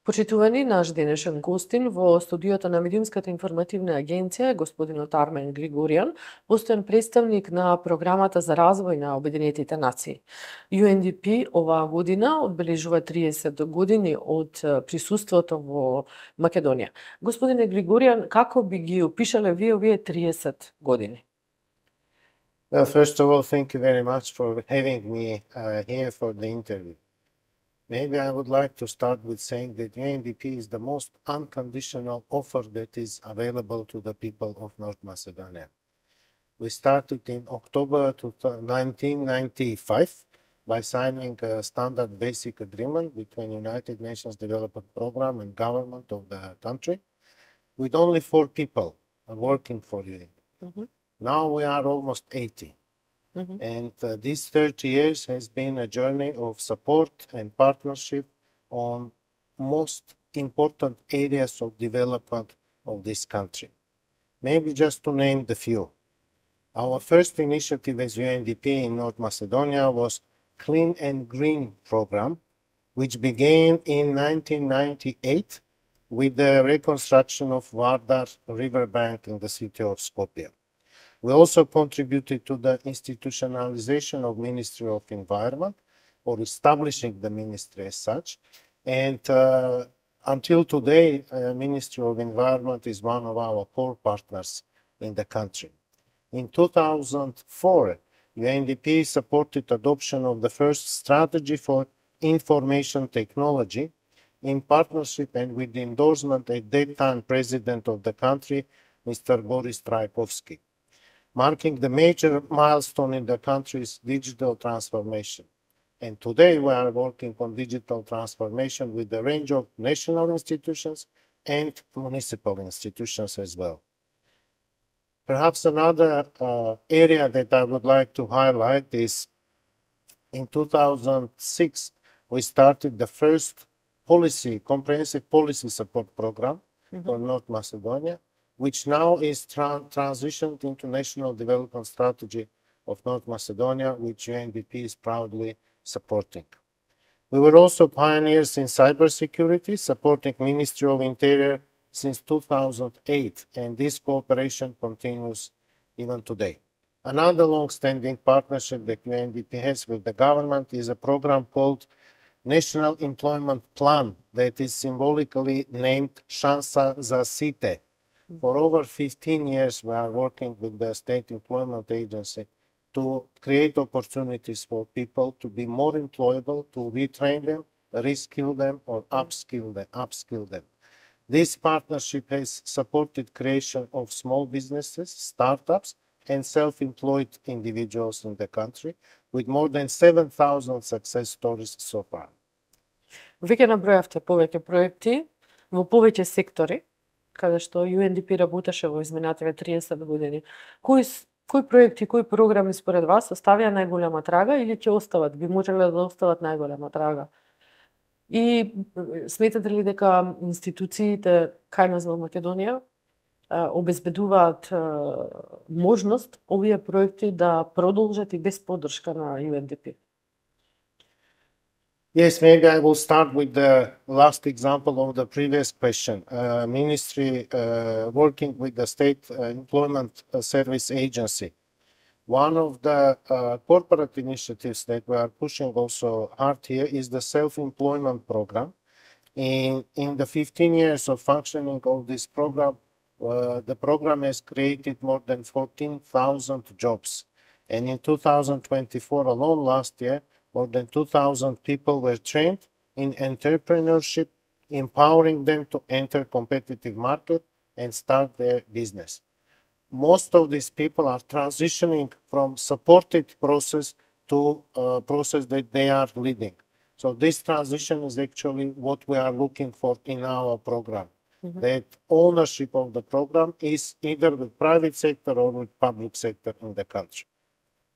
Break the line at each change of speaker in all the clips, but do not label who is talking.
Почитувани, наш денешен гостин во студиото на Медиумската информативна агенција е господинот Армен Григорјан, постојан претставник на програмата за развој на Обединетите нации. УНДП оваа година одбележува 30 години од присуството во Македонија. Господине Григорјан, како би ги опишале вие овие 30 години?
Well, first of all, thank you very much for having me here for the interview. Maybe I would like to start with saying that UNDP is the most unconditional offer that is available to the people of North Macedonia. We started in October 1995 by signing a standard basic agreement between United Nations Development Program and government of the country, with only 4 people working for UNDP. Now we are almost 80. And these 30 years has been a journey of support and partnership on most important areas of development of this country. Maybe just to name the few. Our first initiative as UNDP in North Macedonia was Clean and Green program, which began in 1998 with the reconstruction of Vardar riverbank in the city of Skopje. We also contributed to the institutionalization of Ministry of Environment, or establishing the ministry as such. And until today, Ministry of Environment is one of our core partners in the country. In 2004, UNDP supported adoption of the first strategy for information technology in partnership and with the endorsement at that time President of the country, Mr. Boris Trajkovski, marking the major milestone in the country's digital transformation. And today we are working on digital transformation with a range of national institutions and municipal institutions as well. Perhaps another area that I would like to highlight is in 2006, we started the first comprehensive policy support program for North Macedonia, which now is transitioned into National Development Strategy of North Macedonia, which UNDP is proudly supporting. We were also pioneers in cybersecurity, supporting Ministry of Interior since 2008, and this cooperation continues even today. Another long-standing partnership that UNDP has with the government is a program called National Employment Plan that is symbolically named Šansa za Site. For over 15 years, we are working with the State Employment Agency to create opportunities for people to be more employable, to retrain them, reskill them, or upskill them. This partnership has supported creation of small businesses, startups, and self-employed individuals in the country, with more than 7,000 success stories so far.
Веќе набројавте повеќе проекти во повеќе сектори, каде што UNDP работеше во изминативе 30 години. Кои проекти, кои програми според вас оставија најголема трага или ќе остават, би можеле да остават најголема трага? И сметате ли дека институциите кај нас во Македонија обезбедуваат можност овие проекти да продолжат и без поддршка на UNDP?
Yes, maybe I will start with the last example of the previous question. Ministry working with the State Employment Service Agency. One of the corporate initiatives that we are pushing also hard here is the self-employment program. In the 15 years of functioning of this program, the program has created more than 14,000 jobs. And in 2024 alone, last year, more than 2,000 people were trained in entrepreneurship, empowering them to enter competitive market and start their business. Most of these people are transitioning from supported process to a process that they are leading. So this transition is actually what we are looking for in our program. That ownership of the program is either with private sector or with public sector in the country.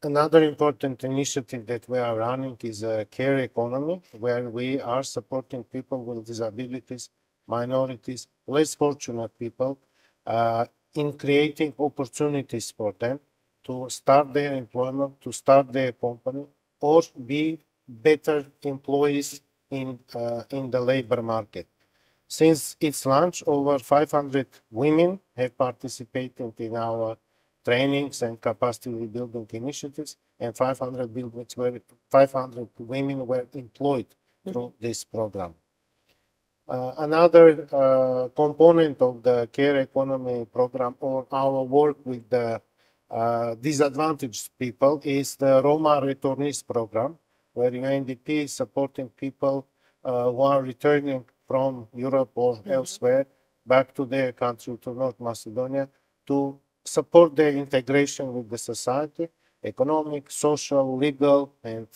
Another important initiative that we are running is a care economy, where we are supporting people with disabilities, minorities, less fortunate people, in creating opportunities for them to start their employment, to start their company, or be better employees in the labor market. Since its launch, over 500 women have participated in our trainings and capacity building initiatives, and 500 women were employed through this program. Another component of the care economy program, or our work with the disadvantaged people, is the Roma returnees program, where UNDP is supporting people who are returning from Europe or elsewhere back to their country, to North Macedonia, to support their integration with the society, economic, social, legal, and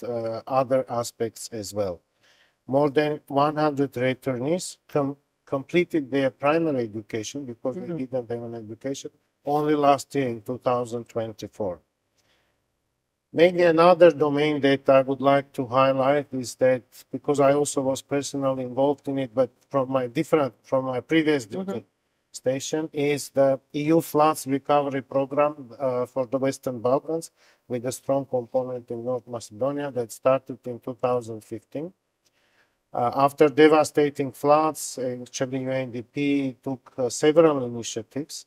other aspects as well. More than 100 returnees completed their primary education, because they didn't have an education, only last year in 2024. Maybe another domain that I would like to highlight is that, because I also was personally involved in it, but from my previous duty station, is the EU floods recovery program for the Western Balkans, with a strong component in North Macedonia that started in 2015. After devastating floods, actually UNDP took several initiatives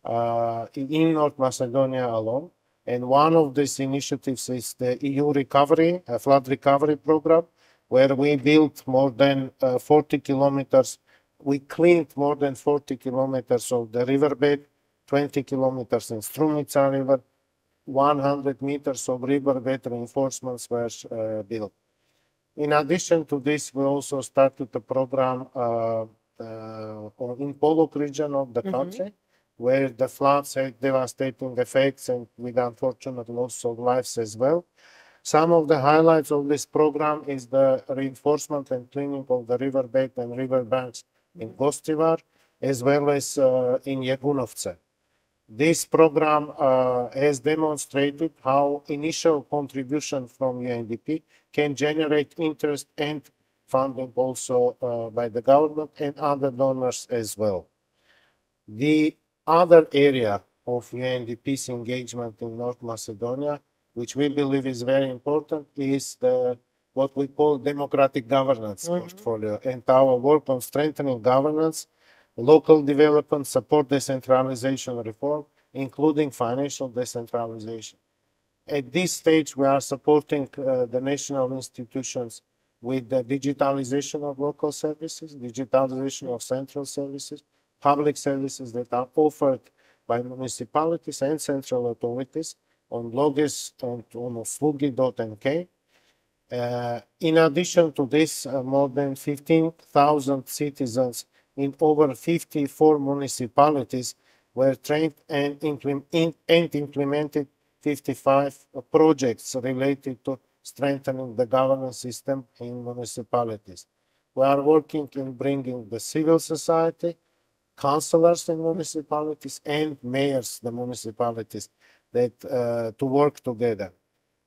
in North Macedonia alone. And one of these initiatives is the EU recovery, flood recovery program, where we built more than 40 kilometers. We cleaned more than 40 kilometers of the riverbed, 20 kilometers in Strumica River, 100 meters of riverbed reinforcements were built. In addition to this, we also started the program in Polog region of the country, where the floods had devastating effects and with unfortunate loss of lives as well. Some of the highlights of this program is the reinforcement and cleaning of the riverbed and riverbanks in Gostivar, as well as in Jegunovce. This program has demonstrated how initial contribution from UNDP can generate interest and funding also by the government and other donors as well. The other area of UNDP's engagement in North Macedonia, which we believe is very important, is what we call democratic governance portfolio, and our work on strengthening governance, local development, support decentralization reform, including financial decentralization. At this stage, we are supporting the national institutions with the digitalization of local services, digitalization of central services, public services that are offered by municipalities and central authorities on Logis and on Uslugi.nk. In addition to this, more than 15,000 citizens in over 54 municipalities were trained and implemented 55 projects related to strengthening the governance system in municipalities. We are working in bringing the civil society, councillors in municipalities, and mayors, the municipalities, to work together.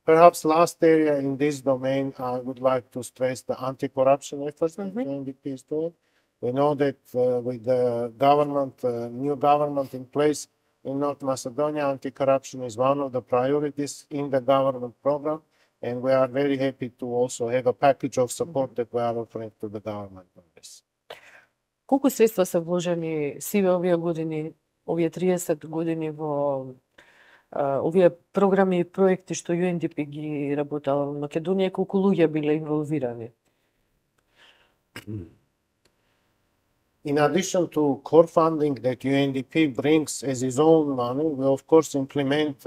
Perhaps last area in this domain, I would like to stress the anti-corruption efforts that UNDP is doing. We know that with the government, new government in place in North Macedonia, anti-corruption is one of the priorities in the government program, and we are very happy to also have a package of support that we are offering to the government on this.
Колку средства се вложени сиве овие години, овие 30 години во овие програми и проекти што UNDP ги работела во Македонија, колку луѓе биле инволвирани?
In addition to core funding that UNDP brings as its own money, we of course implement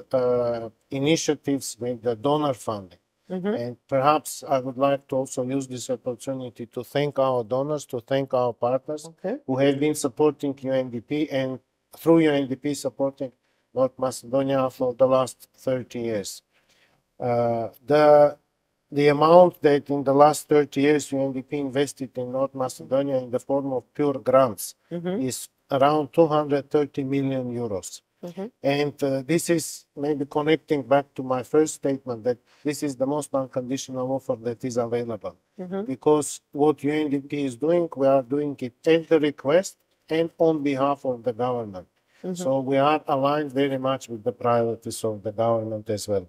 initiatives with the donor funding. And perhaps I would like to also use this opportunity to thank our donors, to thank our partners who have been supporting UNDP and through UNDP supporting North Macedonia for the last 30 years. The amount that in the last 30 years UNDP invested in North Macedonia in the form of pure grants is around 230 million euros. And this is maybe connecting back to my first statement that this is the most unconditional offer that is available. Because what UNDP is doing, we are doing it at the request and on behalf of the government. So we are aligned very much with the priorities of the government as well.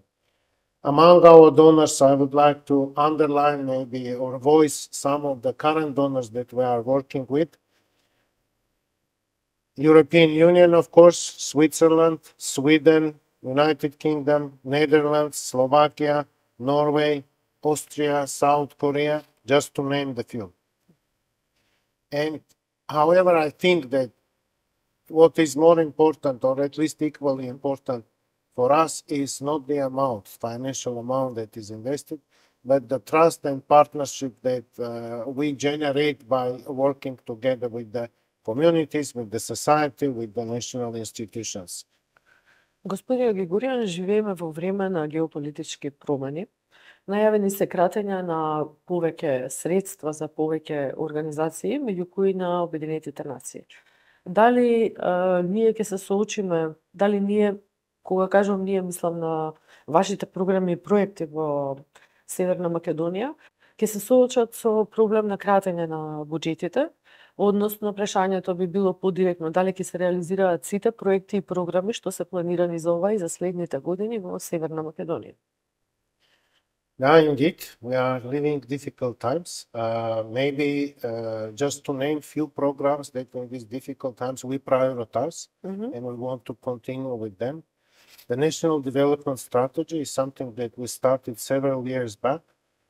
Among our donors, I would like to underline maybe or voice some of the current donors that we are working with. European Union, of course, Switzerland, Sweden, United Kingdom, Netherlands, Slovakia, Norway, Austria, South Korea, just to name the few. And however, I think that what is more important, or at least equally important for us, is not the amount, financial amount that is invested, but the trust and partnership that we generate by working together with the communities, with the society, with the national institutions.
Господине Григорјан, живееме во време на геополитички промени. Најавени се кратења на повеќе средства за повеќе организации, меѓу кои на Обединетите нации. Дали ние ќе се соочиме, дали ние, кога кажам ние, мислам на вашите програми и проекти во Северна Македонија, ќе се соочат со проблем на кратење на буџетите, односно прашањето би било подиректно дали ќе се реализираат сите проекти и програми што се планирани за ова и за следните години во Северна Македонија.
Yeah, indeed, we are living difficult times. Maybe just to name few programs that in these difficult times we prioritize and we want to continue with them. The National Development Strategy is something that we started several years back,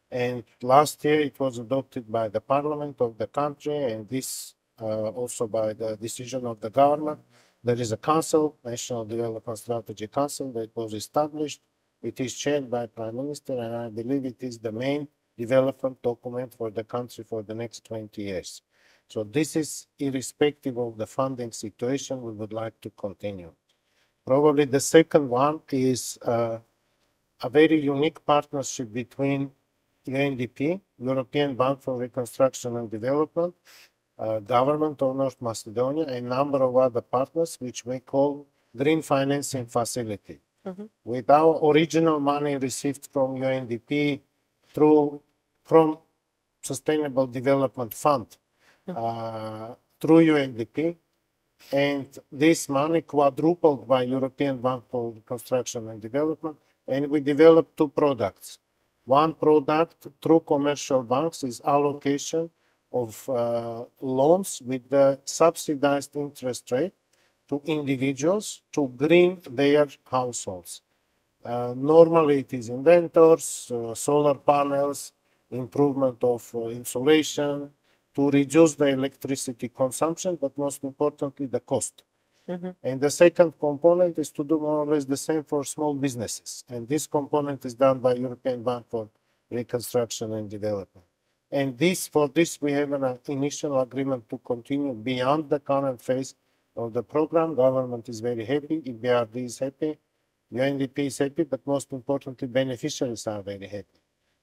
and last year it was adopted by the Parliament of the country, and this also by the decision of the government. There is a council, National Development Strategy Council, that was established. It is chaired by Prime Minister, and I believe it is the main development document for the country for the next 20 years. So this is irrespective of the funding situation, we would like to continue. Probably the second one is a very unique partnership between UNDP, European Bank for Reconstruction and Development, Government of North Macedonia, and a number of other partners, which we call Green Financing Facility. With our original money received from UNDP from Sustainable Development Fund through UNDP, and this money quadrupled by European Bank for Reconstruction and Development, and we developed two products. One product through commercial banks is allocation of loans with the subsidized interest rate to individuals to green their households. Normally it is inventors, solar panels, improvement of insulation to reduce the electricity consumption, but most importantly the cost. And the second component is to do more or less the same for small businesses. And this component is done by European Bank for Reconstruction and Development. And for this we have an initial agreement to continue beyond the current phase of the program. Government is very happy, EBRD is happy, UNDP is happy, but most importantly, beneficiaries are very happy.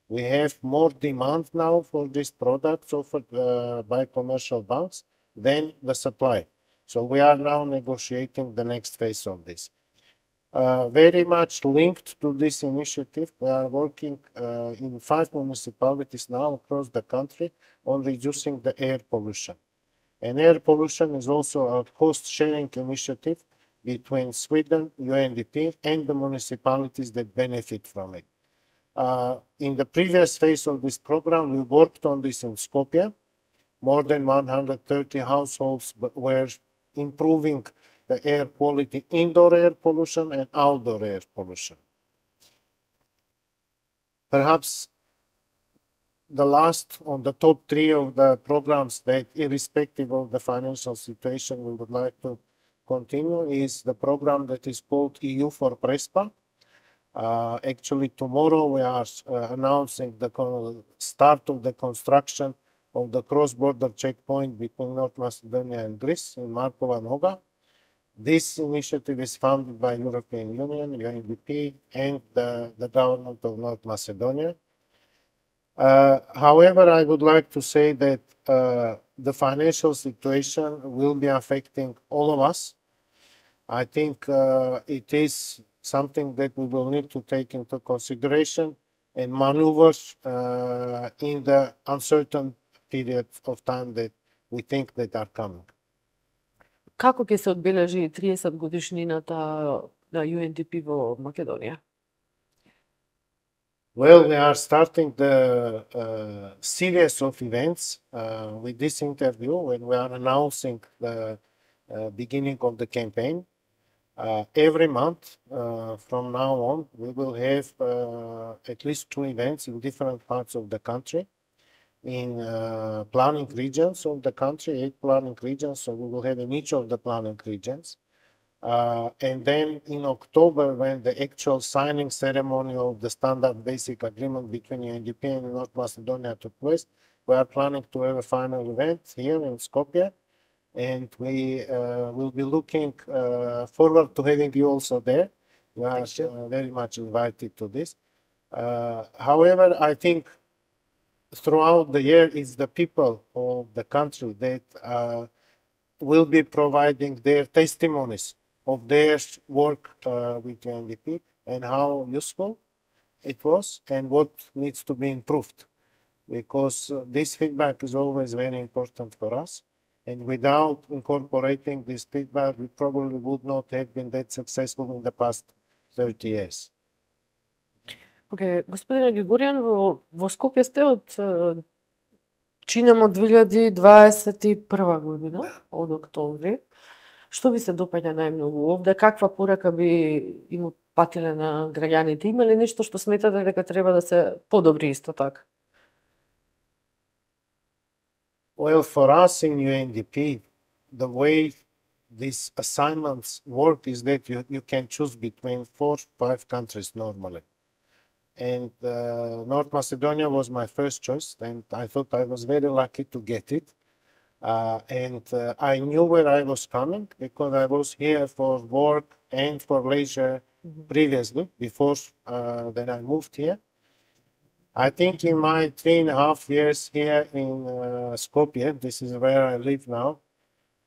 We have more demand now for these products offered by commercial banks than the supply. So we are now negotiating the next phase of this. Very much linked to this initiative, we are working in 5 municipalities now across the country on reducing the air pollution. And air pollution is also a cost-sharing initiative between Sweden, UNDP, and the municipalities that benefit from it. In the previous phase of this program, we worked on this in Skopje. More than 130 households were improving the air quality, indoor air pollution and outdoor air pollution. Perhaps the last on the top 3 of the programs that, irrespective of the financial situation, we would like to continue is the program that is called EU for PRESPA. Actually, tomorrow we are announcing the start of the construction of the cross-border checkpoint between North Macedonia and Greece in Markova Noga. This initiative is funded by European Union, UNDP, and the government of North Macedonia. However, I would like to say that the financial situation will be affecting all of us. I think it is something that we will need to take into consideration and maneuver in the uncertain period of time that we think that are coming.
Како ќе се одбележи 30 годишнината на UNDP во Македонија?
Well, we are starting the series of events with this interview, when we are announcing the beginning of the campaign. Every month from now on, we will have at least 2 events in different parts of the country, in planning regions of the country, 8 planning regions, so we will have in each of the planning regions. And then in October, when the actual signing ceremony of the standard basic agreement between UNDP and North Macedonia took place, we are planning to have a final event here in Skopje, and we will be looking forward to having you also there. You are very much invited to this. However, I think throughout the year, it's the people of the country that will be providing their testimonies of their work with UNDP and how useful it was and what needs to be improved. Because this feedback is always very important for us. And without incorporating this feedback, we probably would not have been that successful in the past 30 years.
Okay, господине Григорјан, во Скопје сте од чинемо 2021 година, од октомври. Што ви се допаѓа најмногу овде? Каква порака би им патиле на граѓаните? Има ли нешто што сметате дека треба да се подобри исто така?
Well, for us in UNDP, the way these assignments work is that you can choose between 4 or 5 countries normally. And North Macedonia was my first choice, and I thought I was very lucky to get it. I knew where I was coming because I was here for work and for leisure previously, before then I moved here. I think in my 3.5 years here in Skopje, this is where I live now,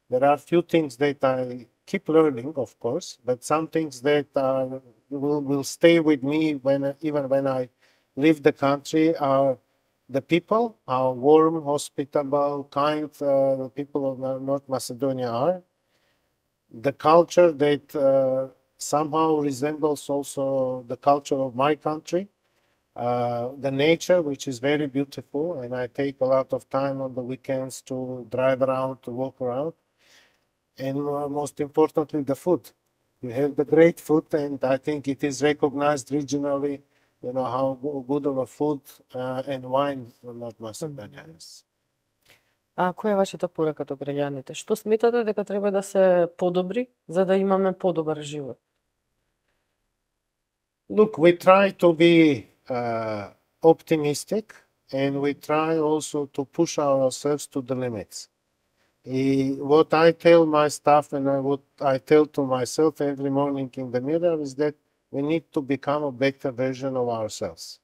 there are few things that I keep learning, of course, but some things that will stay with me even when I leave the country are the people, how warm, hospitable, kind the people of North Macedonia are. The culture that somehow resembles also the culture of my country. The nature, which is very beautiful, and I take a lot of time on the weekends to drive around, to walk around. And most importantly, the food. You have the great food, and I think it is recognized regionally, you know, how good of a food and wine North Macedonia is.
Која е вашата порака до граѓаните? Што сметате дека треба да се подобри за да имаме подобар живот?
Look, we try to be optimistic, and we try also to push ourselves to the limits. What I tell my staff and what I tell to myself every morning in the mirror is that we need to become a better version of ourselves.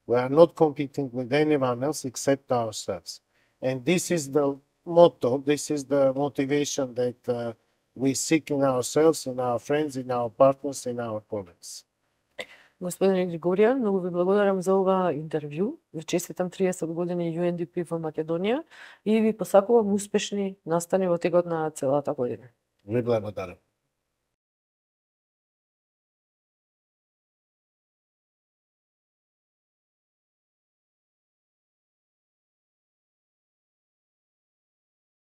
We are not competing with anyone else except ourselves. And this is the motto, this is the motivation that we seek in ourselves, in our friends, in our partners, in our colleagues.
Господине Григорјан, многу ви благодарам за ова интервју. Ви честитам 30 години UNDP во Македонија и ви посакувам успешни настани во текот на целата година.
Ви благодарам.